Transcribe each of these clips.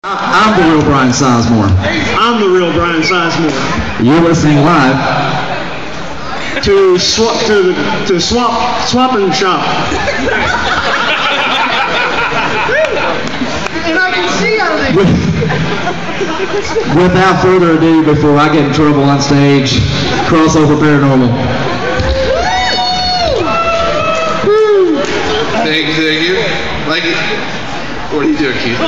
I'm the real Brian Sizemore. I'm the real Brian Sizemore. You're listening live to swap and shop. And I can see how they. Without further ado, before I get in trouble on stage, CrossOver Paranormal. Thank you. Like, what are you doing, Keith?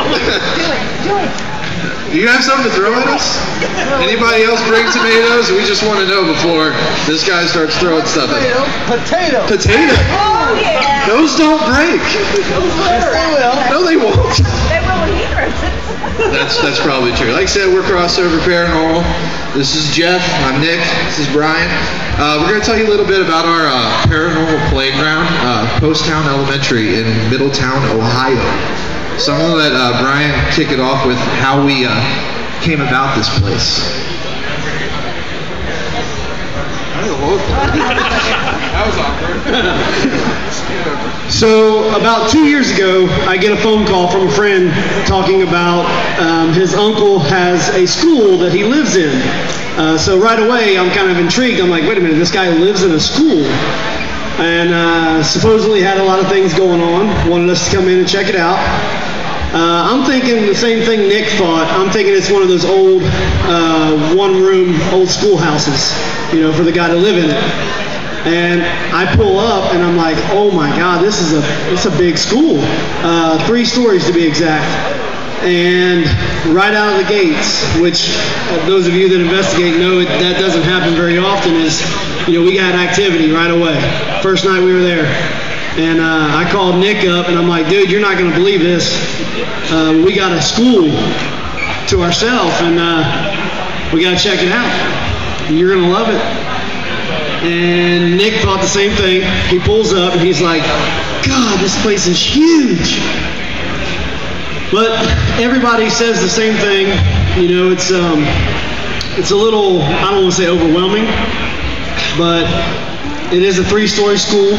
Do you have something to throw at us? Anybody else bring tomatoes? We just want to know before this guy starts throwing stuff at us. Potato. Potato? Oh, yeah. Those don't break. Yes, they will. No, they won't. They will here. That's probably true. Like I said, we're CrossOver Paranormal. This is Jeff. I'm Nick. This is Brian. We're going to tell you a little bit about our paranormal playground, Poasttown Elementary in Middletown, Ohio. So I'm going to let Brian kick it off with how we came about this place. That was awkward. So about 2 years ago, I get a phone call from a friend talking about his uncle has a school that he lives in. So right away, I'm kind of intrigued. I'm like, wait a minute, this guy lives in a school. And supposedly had a lot of things going on. Wanted us to come in and check it out. I'm thinking the same thing Nick thought. I'm thinking it's one of those old one-room old schoolhouses, you know, for the guy to live in it. And I pull up and I'm like, oh my God, it's a big school. 3 stories to be exact. And right out of the gates, which those of you that investigate know that doesn't happen very often, is, you know, we got activity right away. First night we were there. And I called Nick up and I'm like, dude, you're not going to believe this. We got a school to ourselves and we got to check it out. You're going to love it. And Nick thought the same thing. He pulls up and he's like, God, this place is huge. But everybody says the same thing. You know, it's a little, I don't want to say overwhelming, but it is a 3-story school.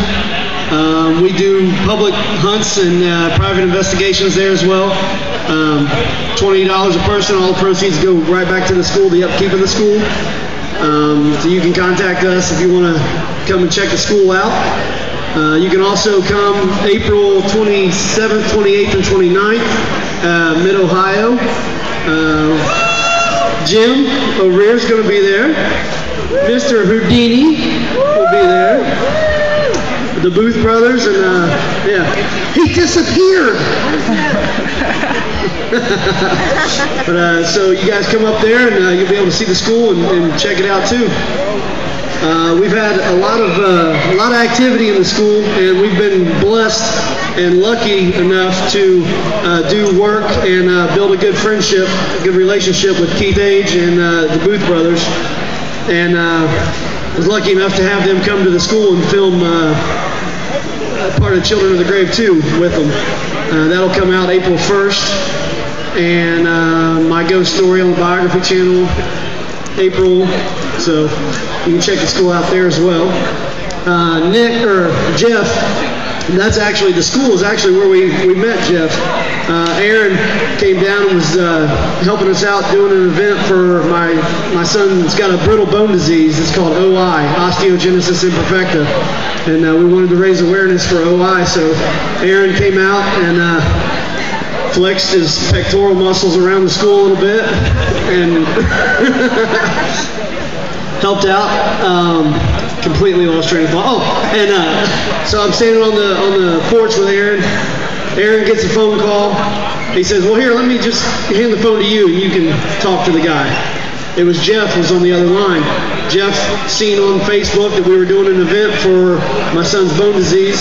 We do public hunts and private investigations there as well. $20 a person. All the proceeds go right back to the school, the upkeep of the school. So you can contact us if you want to come and check the school out. You can also come April 27th, 28th, and 29th, Mid-Ohio. Jim O'Rear's going to be there. Mr. Houdini will be there. The Booth brothers, and yeah, he disappeared. But so you guys come up there, and you'll be able to see the school and check it out too. We've had a lot of activity in the school, and we've been blessed and lucky enough to do work and build a good friendship, a good relationship with Keith Age and the Booth brothers, and was lucky enough to have them come to the school and film part of Children of the Grave 2 with them. That'll come out April 1st, and my ghost story on the Biography channel, April, so you can check the school out there as well. Nick, or Jeff, that's actually, the school is actually where we met Jeff. Aaron came down and was helping us out doing an event for my son's got a brittle bone disease. It's called OI, osteogenesis imperfecta. And we wanted to raise awareness for OI, so Aaron came out and flexed his pectoral muscles around the school a little bit and helped out. Completely lost train of thought. Oh, and so I'm standing on the porch with Aaron. Aaron gets a phone call. He says, well, here, let me just hand the phone to you and you can talk to the guy. It was Jeff who was on the other line. Jeff seen on Facebook that we were doing an event for my son's bone disease,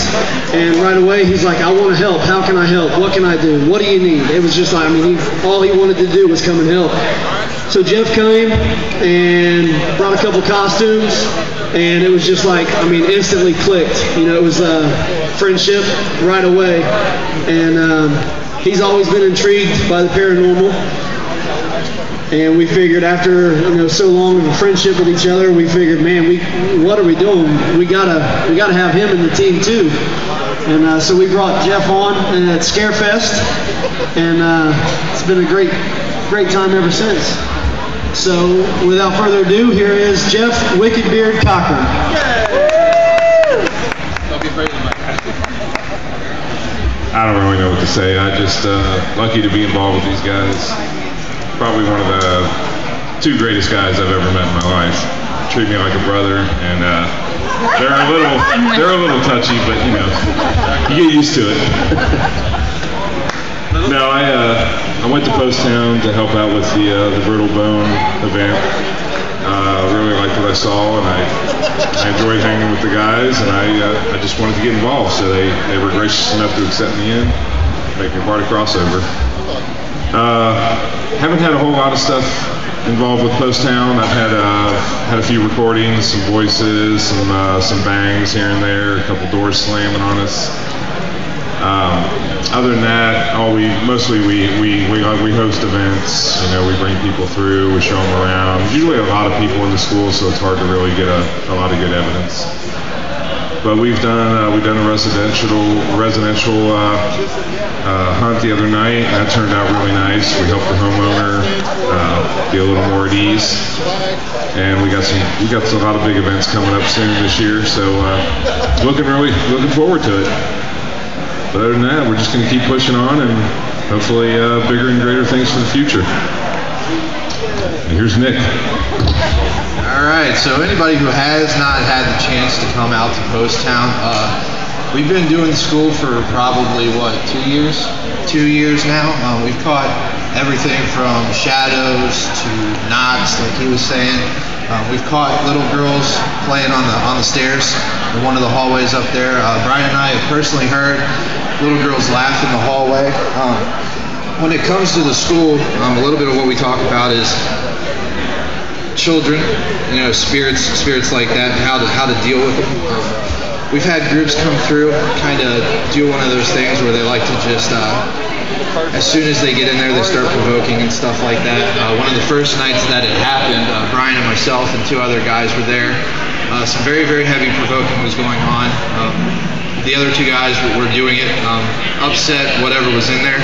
and right away he's like, I want to help. How can I help? What can I do? What do you need? It was just like, I mean, all he wanted to do was come and help. So Jeff came and brought a couple costumes, and it was just like, I mean, instantly clicked. You know, it was friendship right away, and he's always been intrigued by the paranormal. And we figured after so long of a friendship with each other, we figured, man, what are we doing? We gotta have him in the team too. And so we brought Jeff on at Scarefest, and it's been a great time ever since. So without further ado, here is Jeff Wickedbeard Cochran. I don't really know what to say. I just lucky to be involved with these guys. Probably one of the 2 greatest guys I've ever met in my life. Treat me like a brother, and they're a little touchy, but you get used to it. No, I went to Poasttown to help out with the Brittle Bone event. Really liked what I saw, and I enjoyed hanging with the guys, and I just wanted to get involved. So they were gracious enough to accept me in, make me part of CrossOver. Haven't had a whole lot of stuff involved with Poasttown. I've had a few recordings, some voices, some bangs here and there, a couple doors slamming on us. Other than that, mostly we host events. We bring people through, we show them around. Usually a lot of people in the school, so it's hard to really get a lot of good evidence. But we've done a residential hunt the other night, and that turned out really nice. We helped the homeowner be a little more at ease, and we got a lot of big events coming up soon this year. So looking forward to it. But other than that, we're just going to keep pushing on, and hopefully bigger and greater things for the future. And here's Nick. All right, so anybody who has not had the chance to come out to Poasttown, we've been doing school for probably, 2 years? 2 years now. We've caught everything from shadows to knots, like he was saying. We've caught little girls playing on the stairs in one of the hallways up there. Brian and I have personally heard little girls laugh in the hallway. When it comes to the school, a little bit of what we talk about is children, spirits like that, and how to deal with them. We've had groups come through, kind of do one of those things where they like to just, as soon as they get in there, they start provoking and stuff like that. One of the first nights that it happened, Brian and myself and 2 other guys were there. Some very, very heavy provoking was going on. The other 2 guys were doing it, upset whatever was in there.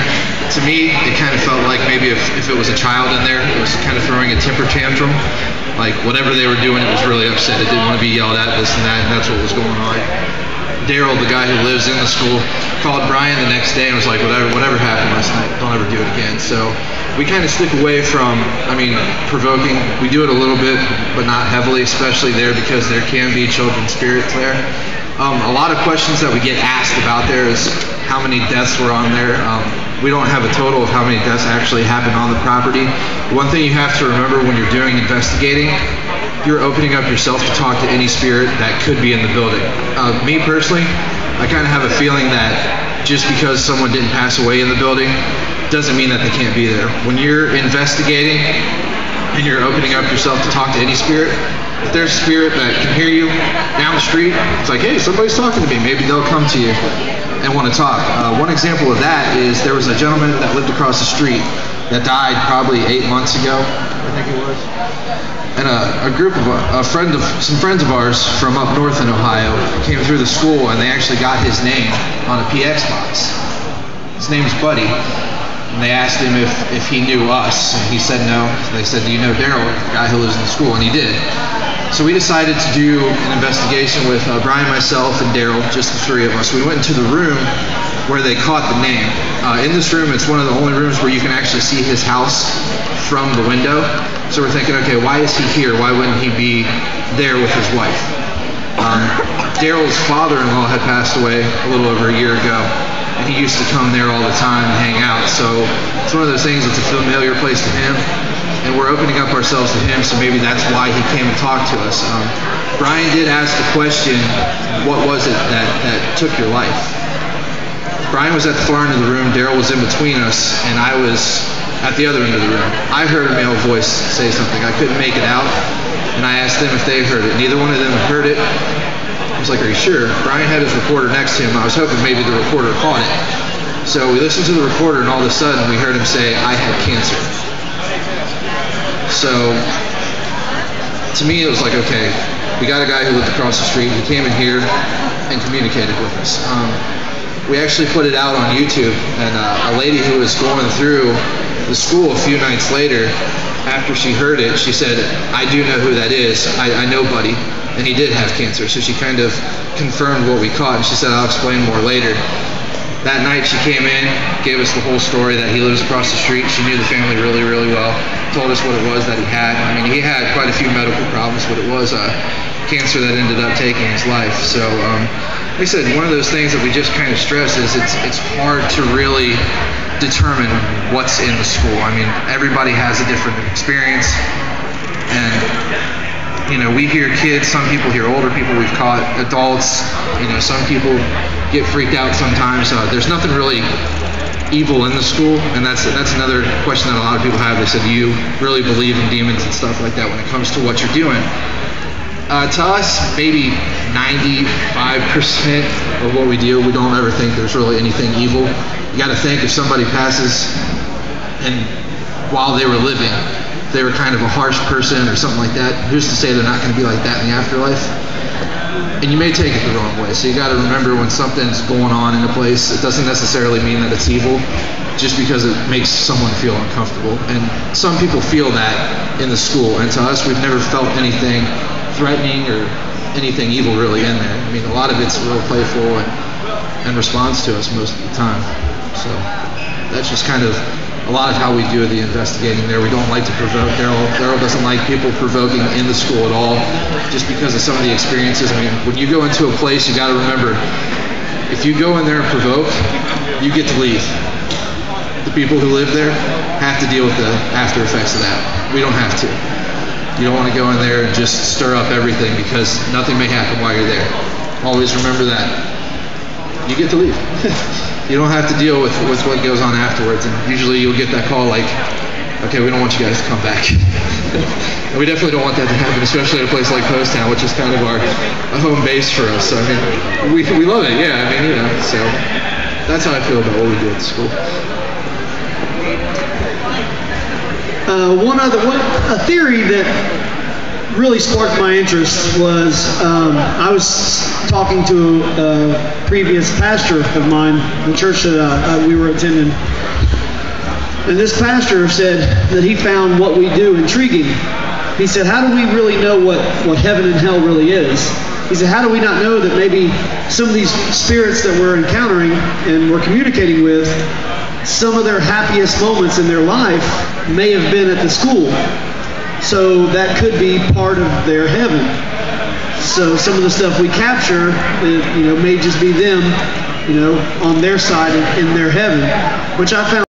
To me, it kind of felt like maybe if it was a child in there, it was kind of throwing a temper tantrum. Like whatever they were doing, it was really upset. It didn't want to be yelled at, this and that, and that's what was going on. Daryl, the guy who lives in the school, called Brian the next day and was like, whatever happened last night, don't ever do it again. So we kind of stick away from, provoking. We do it a little bit, but not heavily, especially there because there can be children's spirits there. A lot of questions that we get asked about there is how many deaths were on there. We don't have a total of how many deaths actually happened on the property. One thing you have to remember when you're doing investigating, you're opening up yourself to talk to any spirit that could be in the building. Me personally, I kind of have a feeling that just because someone didn't pass away in the building doesn't mean that they can't be there. When you're investigating and you're opening up yourself to talk to any spirit, if there's a spirit that can hear you down the street, it's like, hey, somebody's talking to me. Maybe they'll come to you and want to talk. One example of that is there was a gentleman that lived across the street that died probably 8 months ago, I think it was. And some friends of ours from up north in Ohio came through the school, and they actually got his name on a PX box. His name's Buddy. And they asked him if he knew us, and he said no. So they said, do you know Daryl, the guy who lives in the school? And he did. So we decided to do an investigation with Brian, myself, and Daryl, just the 3 of us. We went into the room where they caught the name. In this room, it's one of the only rooms where you can actually see his house from the window. So we're thinking, okay, why is he here? Why wouldn't he be there with his wife? Daryl's father-in-law had passed away a little over a year ago, and he used to come there all the time and hang out. So it's one of those things that's a familiar place to him, and we're opening up ourselves to him, so maybe that's why he came and talked to us. Brian did ask the question, what was it that took your life? Brian was at the far end of the room, Daryl was in between us, and I was at the other end of the room. I heard a male voice say something. I couldn't make it out, and I asked them if they heard it. Neither one of them heard it. I was like, are you sure? Brian had his recorder next to him. I was hoping maybe the recorder caught it. So we listened to the recorder, and all of a sudden we heard him say, I had cancer. So to me, it was like, okay, we got a guy who lived across the street. He came in here and communicated with us. We actually put it out on YouTube, and a lady who was going through the school a few nights later, after she heard it, she said, I do know who that is. I know Buddy, and he did have cancer. So she kind of confirmed what we caught, and she said, I'll explain more later. That night she came in, gave us the whole story that he lives across the street. She knew the family really, really well, told us what it was that he had. I mean, he had quite a few medical problems, but it was cancer that ended up taking his life. So, like I said, one of those things that we just kind of stress is it's hard to really determine what's in the school. I mean, everybody has a different experience, and you know, we hear kids, some people hear older people, we've caught adults, you know, some people get freaked out sometimes. There's nothing really evil in the school, and that's another question that a lot of people have. They said, do you really believe in demons and stuff like that when it comes to what you're doing? To us, maybe 95% of what we do, we don't ever think there's really anything evil. You got to think, if somebody passes and while they were living, they were kind of a harsh person or something like that, who's to say they're not going to be like that in the afterlife? And you may take it the wrong way. So you got to remember, when something's going on in a place, it doesn't necessarily mean that it's evil, just because it makes someone feel uncomfortable. And some people feel that in the school, and to us, we've never felt anything threatening or anything evil really in there. I mean, a lot of it's real playful and responds to us most of the time. So that's just kind of a lot of how we do the investigating there. We don't like to provoke. Daryl doesn't like people provoking in the school at all, just because of some of the experiences. I mean, when you go into a place, you got to remember, if you go in there and provoke, you get to leave. The people who live there have to deal with the after effects of that. We don't have to. You don't want to go in there and just stir up everything, because nothing may happen while you're there. Always remember that. You get to leave. You don't have to deal with what goes on afterwards, and usually you'll get that call like, okay, we don't want you guys to come back. And we definitely don't want that to happen, especially at a place like Poasttown, which is kind of a home base for us. So, I mean, we love it, yeah, I mean, you know, so that's how I feel about what we do at the school. A theory that really sparked my interest was, I was talking to a previous pastor of mine, the church that we were attending, and this pastor said that he found what we do intriguing. He said, how do we really know what heaven and hell really is? He said, how do we not know that maybe some of these spirits that we're encountering and we're communicating with, some of their happiest moments in their life may have been at the school. So that could be part of their heaven. So some of the stuff we capture, may just be them, on their side in their heaven, which I found